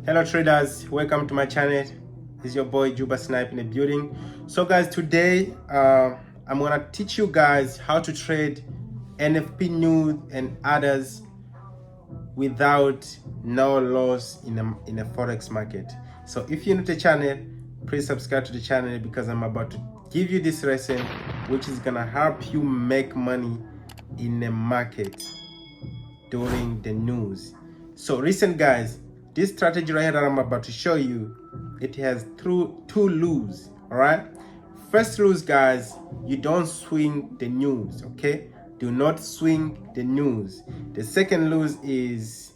Hello traders, welcome to my channel. It's your boy Juba Snipe in the building. So guys, today I'm gonna teach you guys how to trade NFP news and others without no loss in a forex market. So if you're new to the channel, please subscribe to the channel because I'm about to give you this lesson which is gonna help you make money in the market during the news. So listen guys, this strategy right here that I'm about to show you, it has two rules. All right, first rules guys, you don't swing the news. Okay, do not swing the news. The second rule is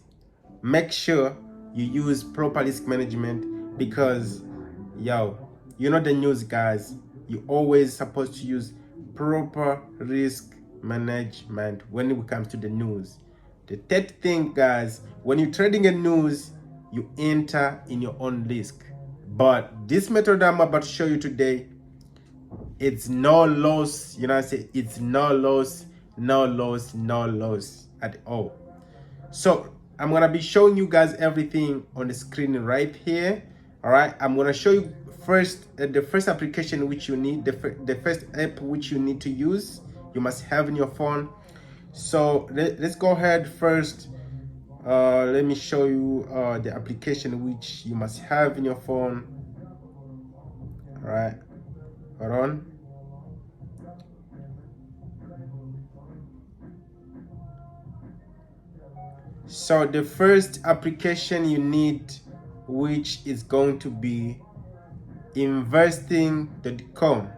make sure you use proper risk management, because you know the news guys, you always supposed to use proper risk management when it comes to the news. The third thing guys, when you're trading a news, you enter in your own risk. But this method I'm about to show you today, it's no loss. You know what I say? It's no loss at all. So I'm gonna be showing you guys everything on the screen right here. All right, I'm gonna show you first the first application which you need, the first app which you need to use, you must have in your phone. So let's go ahead first. Let me show you the application which you must have in your phone. All right, hold on. So the first application you need, which is going to be investing.com.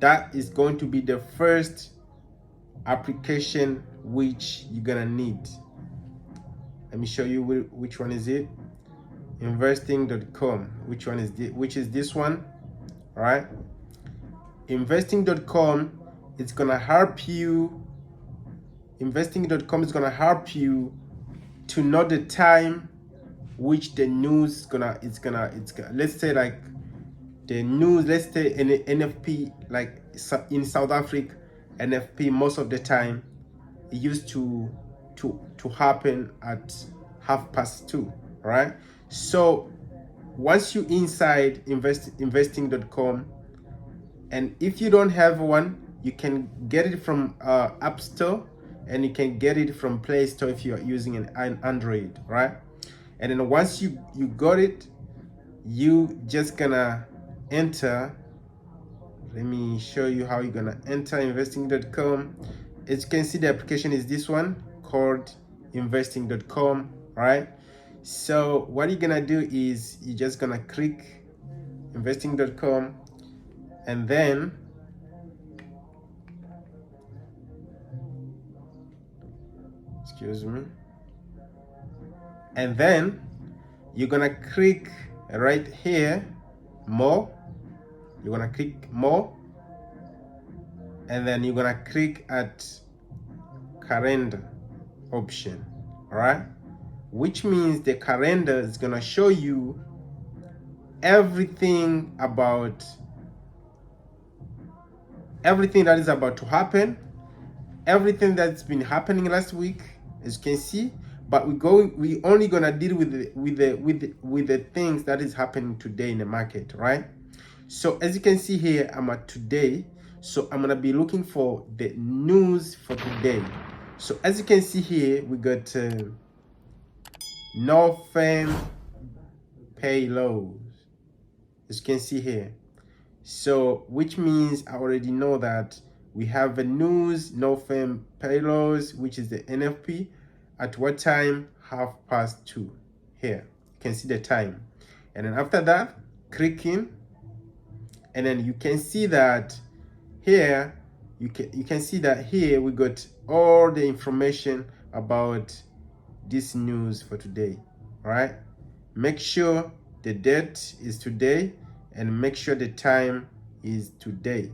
That is going to be the first application which you're gonna need. Let me show you which one is it. Investing.com. Which one is this? Which is this one? All right. Investing.com is gonna help you. Investing.com is gonna help you to know the time which the news it's gonna let's say like the news, let's say in NFP, like in South Africa, NFP most of the time it used to happen at 2:30, right? So once you inside investing.com, and if you don't have one, you can get it from App Store, and you can get it from Play Store if you're using an Android, right? And then once you got it, you just gonna enter. Let me show you how you're gonna enter investing.com. As you can see, the application is this one called investing.com, right? So what you're gonna do is you're just gonna click investing.com, and then excuse me, and then you're gonna click right here, more. You're gonna click more, and then you're gonna click at calendar option. All right, which means the calendar is gonna show you everything that is about to happen, everything that's been happening last week, as you can see. But we only gonna deal with the things that is happening today in the market, right? So as you can see here, I'm at today, so I'm gonna be looking for the news for today. So as you can see here, we got no firm payloads, as you can see here. So which means I already know that we have the news, no firm payloads, which is the NFP, at what time? 2:30 here. You can see the time, and then after that, clicking, and then you can see that here you can see that here we got all the information about this news for today. All right, make sure the date is today, and make sure the time is today.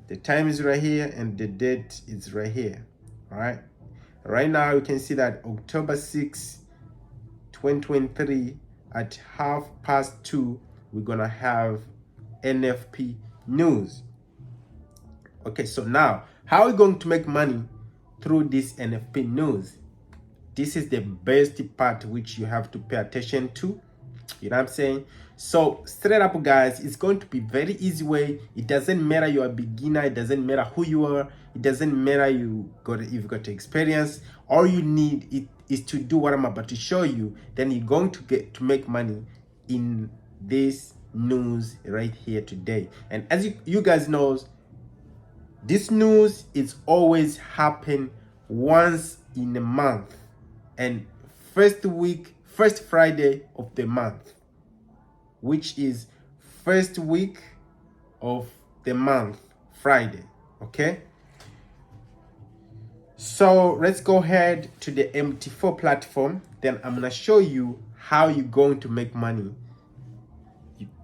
The time is right here and the date is right here. All right, right now you can see that October 6, 2023 at 2:30 we're gonna have NFP news. Okay, so now how are we going to make money through this NFP news? This is the best part which you have to pay attention to. You know what I'm saying? So straight up, guys, it's going to be very easy way. It doesn't matter you're a beginner. It doesn't matter who you are. It doesn't matter you've got experience. All you need is to do what I'm about to show you. Then you're going to get to make money in this news right here today. And as you guys know, this news is always happen once in a month, and first Friday of the month, which is first week of the month Friday. Okay, so let's go ahead to the MT4 platform. Then I'm gonna show you how you're going to make money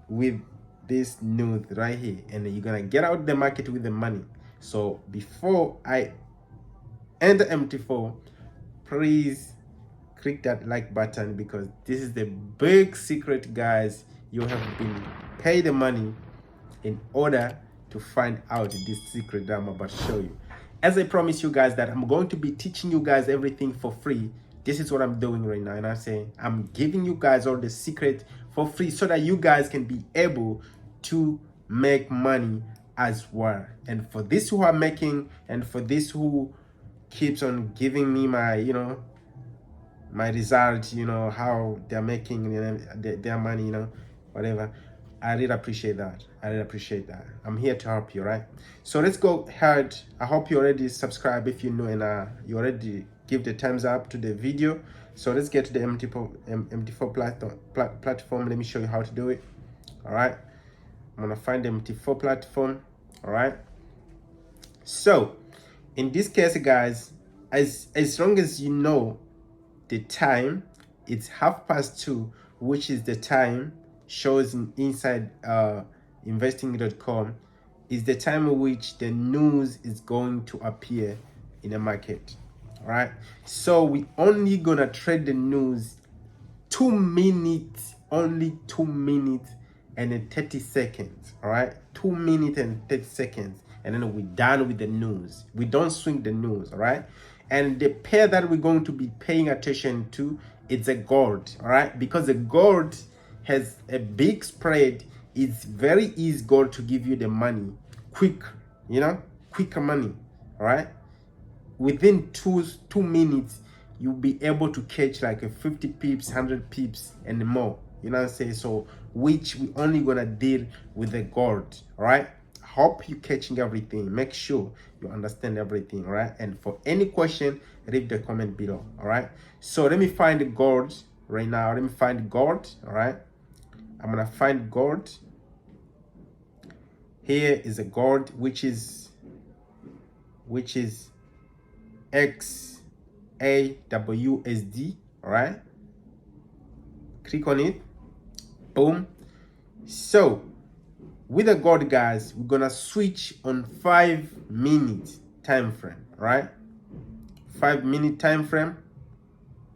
with this news right here, and you're gonna get out the market with the money. So before I enter MT4, please click that like button, because this is the big secret, guys. You have been paid the money in order to find out this secret that I'm about to show you. As I promised you guys that I'm going to be teaching you guys everything for free, this is what I'm doing right now. And I'm saying I'm giving you guys all the secret for free so that you guys can be able to make money as well. And for this who are making, and for this who keeps on giving me my my results, how they're making their money, whatever, I really appreciate that. I'm here to help you, right? So let's go ahead. I hope you already subscribe if you know, and you already give the thumbs up to the video. So let's get to the MT4 platform. Let me show you how to do it. All right, I'm gonna find the MT4 platform. All right, so in this case, guys, as long as you know the time, it's 2:30, which is the time shows inside investing.com, is the time in which the news is going to appear in the market. All right, so we only gonna trade the news 2 minutes, only 2 minutes and 30 seconds. All right, 2 minutes and 30 seconds, and then we're done with the news. We don't swing the news. All right, and the pair that we're going to be paying attention to, it's a gold. All right, because the gold has a big spread. It's very easy gold to give you the money quick, quicker money. All right, within two minutes you'll be able to catch like a 50 pips, 100 pips and more. You know what I'm saying? So which we only gonna deal with the gold. All right, hope you catching everything. Make sure you understand everything. All right, and for any question, leave the comment below. All right, so let me find the gold right now. Let me find gold. All right, I'm gonna find gold. Here is a gold, which is XAWSD. All right, click on it. Boom. So with the gold, guys, we're gonna switch on 5 minute time frame. All right, 5 minute time frame.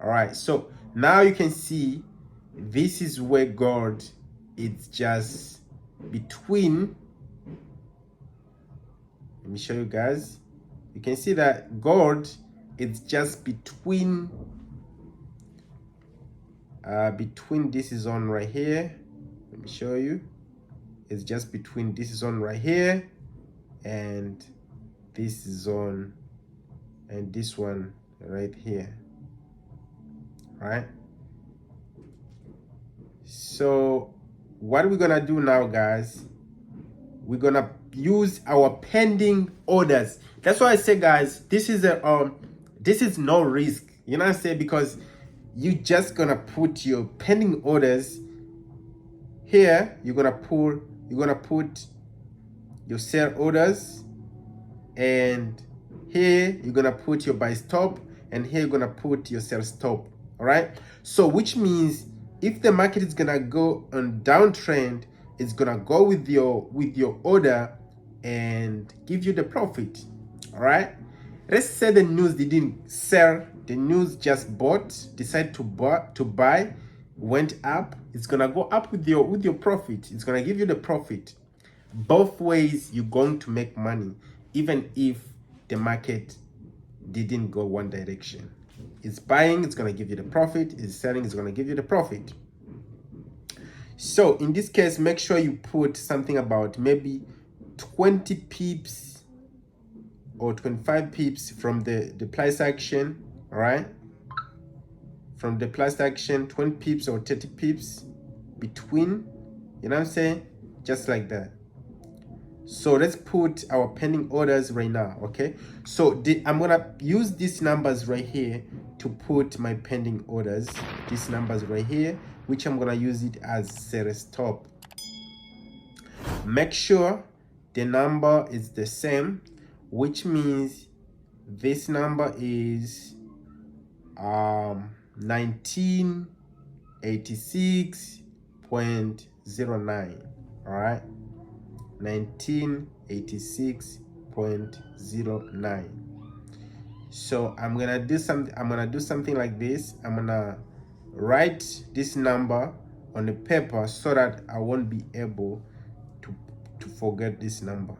All right, so now you can see this is where gold, it's just between, let me show you guys. You can see that gold, it's just between this is on right here. Let me show you. It's just between this is on right here and this is on, and this one right here. Right, so what we're gonna do now, guys, we're gonna use our pending orders. That's why I say, guys, this is no risk. You know what I'm saying? Because you just gonna put your pending orders here. You're gonna put your sell orders, and here you're gonna put your buy stop, and here you're gonna put your sell stop. All right, so which means if the market is gonna go on downtrend, it's gonna go with your order and give you the profit. All right, let's say the news didn't sell, the news just decided to buy, went up. It's gonna go up with your profit. It's gonna give you the profit. Both ways you're going to make money, even if the market didn't go one direction. It's buying, it's gonna give you the profit. It's selling, it's gonna give you the profit. So in this case, make sure you put something about maybe 20 pips or 25 pips from the price action, all right? From the price action, 20 pips or 30 pips between, you know what I'm saying? Just like that. So let's put our pending orders right now, okay? So I'm gonna use these numbers right here to put my pending orders, these numbers right here, which I'm gonna use it as sell stop. Make sure the number is the same, which means this number is 1986.09, all right? 1986.09. So I'm gonna do something like this. I'm gonna write this number on the paper so that I won't be able to forget this number.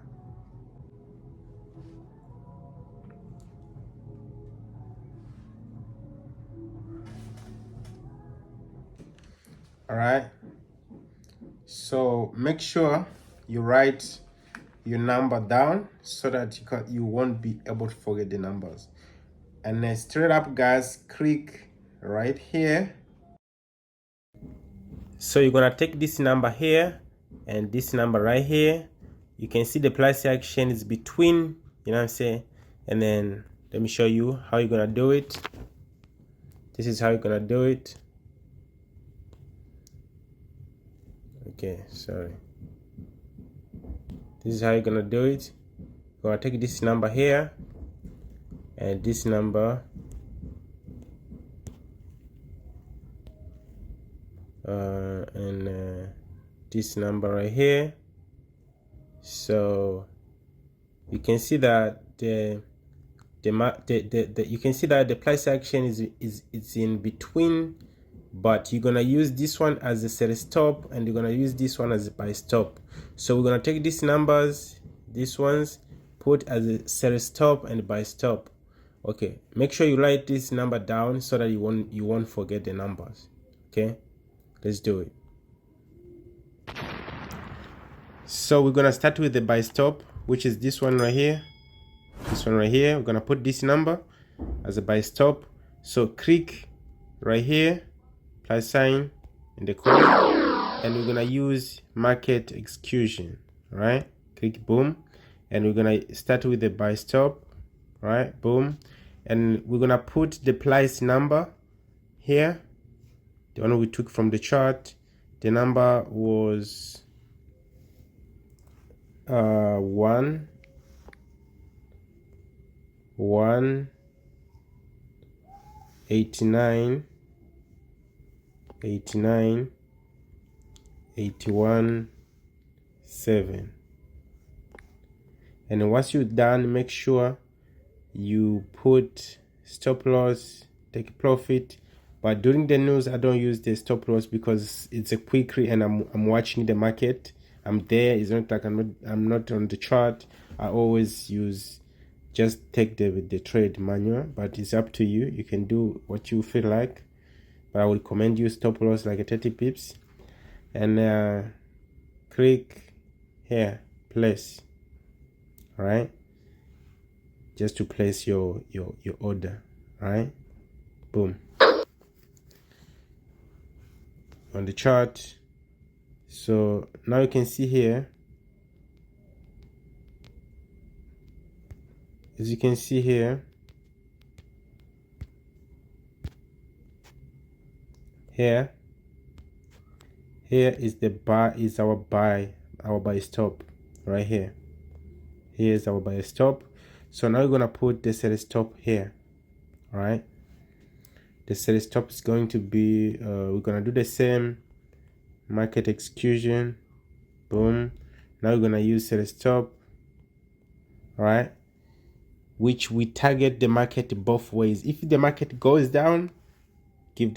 All right, so make sure you write your number down so that you won't be able to forget the numbers. And then straight up, guys, click right here. So you're gonna take this number here and this number right here. You can see the price action is between, you know what I'm saying? And then let me show you how you're gonna do it. This is how you're gonna do it. Okay, sorry. This is how you're gonna do it. You're gonna take this number here and this number, and this number right here. So you can see that you can see that the price action is in between, but you're gonna use this one as a sell stop and you're gonna use this one as a buy stop. So we're gonna take these numbers, these ones, put as a sell stop and buy stop. Okay, make sure you write this number down so that you won't forget the numbers. Okay, let's do it. So we're gonna start with the buy stop, which is this one right here. This one right here. We're gonna put this number as a buy stop. So click right here, plus sign in the corner, and we're gonna use market execution. Right? Click boom, and we're gonna start with the buy stop. Right? Boom, and we're gonna put the price number here, the one we took from the chart. The number was 189 81 7. And once you're done, make sure you put stop loss, take profit. But during the news, I don't use the stop loss because it's a quickly and I'm watching the market. I'm there. It's not like I'm not on the chart. I always just take the trade manual, but it's up to you. You can do what you feel like, but I would recommend you stop loss like 30 pips, and click here, place. All right, just to place your order. All right, boom, on the chart. So now you can see here, as you can see here, here is the buy, is our buy stop right here. Here's our buy stop. So now we're gonna put the sell stop here. All right, the sell stop is going to be we're gonna do the same market execution. Boom. Now we're gonna use sell stop. All right, which we target the market both ways. If the market goes down, give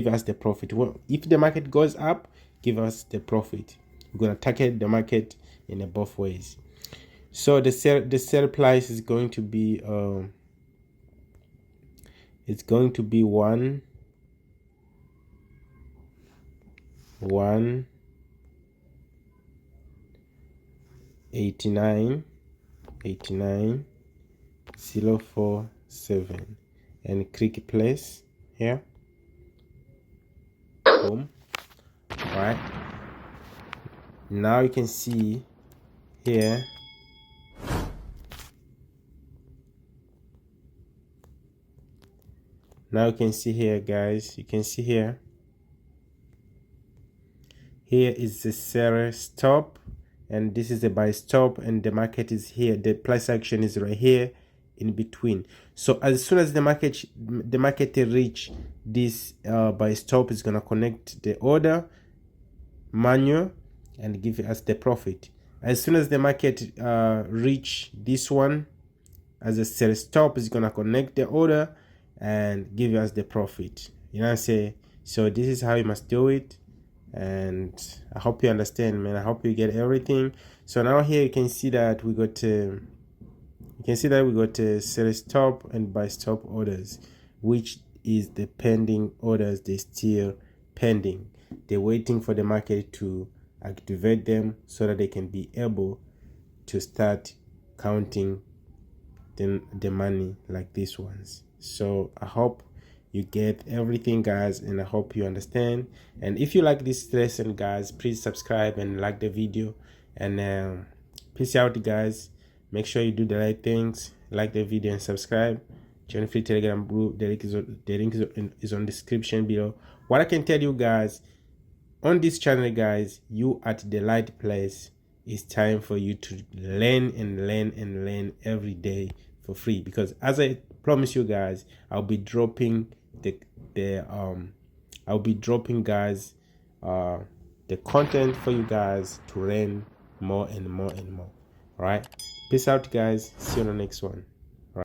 us the profit. Well, if the market goes up, give us the profit. We're gonna target the market in both ways. So the sell price is going to be it's going to be 1 89 047 and click place here. Boom. All right, now you can see here guys, you can see here is the seller stop, and this is the buy stop, and the market is here. The price action is right here in between. So as soon as the market reach this buy stop, is gonna connect the order manual and give us the profit. As soon as the market reach this one as a sell stop, is gonna connect the order and give us the profit. You know what I'm saying? So this is how you must do it, and I hope you understand, man. I hope you get everything. So now here you can see that we got sell stop and buy stop orders, which is the pending orders. They still pending. They're waiting for the market to activate them so that they can be able to start counting the money like these ones. So I hope you get everything, guys, and I hope you understand. And if you like this lesson, guys, please subscribe and like the video. And peace out, guys. Make sure you do the right things, like the video and subscribe. Join free Telegram group. The link is on description below. What I can tell you, guys, on this channel, guys, you at the right place. It's time for you to learn and learn and learn every day for free, because as I promise you, guys, I'll be dropping guys the content for you guys to learn more and more and more. All right, peace out, guys. See you on the next one.